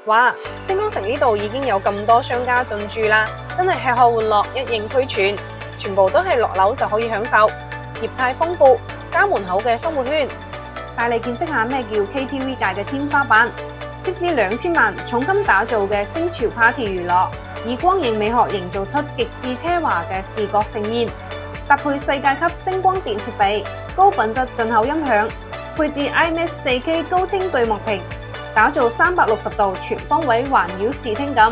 哇！星光城呢度已經有咁多商家進駐啦，真係吃喝玩樂一應俱全，全部都係落樓就可以享受，業態豐富，家門口嘅生活圈，帶你見識下咩叫 KTV 界嘅天花板，斥資2000萬重金打造嘅星潮 Party 娛樂，以光影美學營造出極致奢華嘅視覺盛宴，搭配世界級聲光電設備、高品質進口音響，配置 IMAX 4K 高清巨幕屏，打造360度全方位環繞視聽感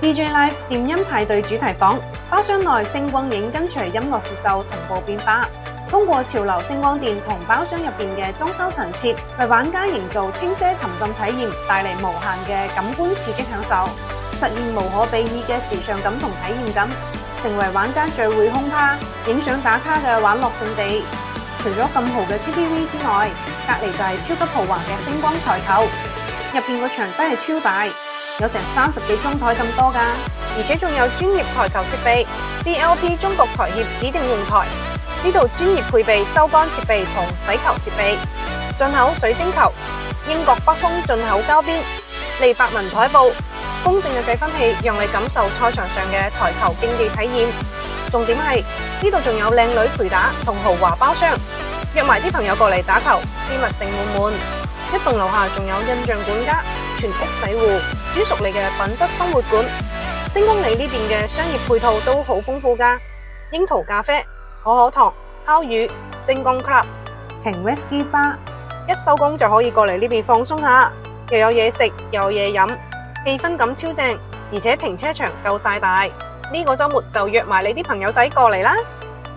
，DJ Live 電音派對主題房，包廂內聲光影跟隨音樂節奏同步變化，通過潮流聲光電同包廂入邊嘅裝修陳設，為玩家營造輕奢沉浸體驗，帶嚟無限嘅感官刺激享受，實現無可比擬嘅時尚感同體驗感，成為玩家聚會轟趴、影相打卡嘅玩樂勝地。除咗咁豪嘅 KTV 之外，隔籬就係超級豪華嘅星光台球。入邊個場真係超大，有成30幾張台咁多㗎，而且仲有專業台球設備 ，BLP 中國台協指定用台。呢度專業配備收桿設備同洗球設備，進口水晶球，英國北風進口膠邊，利伯文台布，公正嘅計分器，讓你感受賽場上嘅台球競技體驗。重點係呢度仲有靚女陪打同豪華包廂，約埋啲朋友過嚟打球，私密性滿滿。一棟樓下仲有印象管家、全屋洗護、專屬你嘅品質生活館。星光里呢邊嘅商業配套都好豐富噶，櫻桃咖啡、可可糖、烤魚、星光 club、情 whisky bar， 一收工就可以過嚟呢邊放鬆下，又有嘢食又有嘢飲，氣氛感超正，而且停車場夠晒大。呢個周末就約埋你啲朋友仔過嚟啦！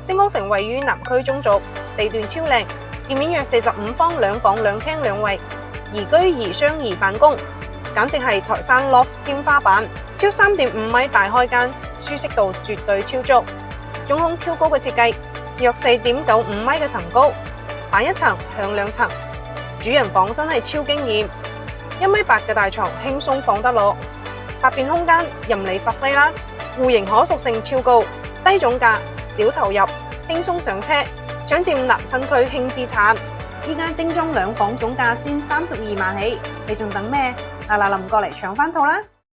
星光城位於南區中軸，地段超靚。店面約45方2房2廳2衛，宜居宜商宜辦公，簡直係台山 loft 天花板，超3.5米大開間，舒適度絕對超足，總控超高嘅設計，約4.95米嘅層高，打一層向2層，主人房真係超驚艷，1.8米嘅大床輕鬆放得落，8便空間任你發揮啦，戶型可塑性超高，低總價小投入，輕鬆上車。搶佔南新區輕資產，依家精裝2房總價先32萬起，你仲等咩？嗱臨過嚟搶翻套啦！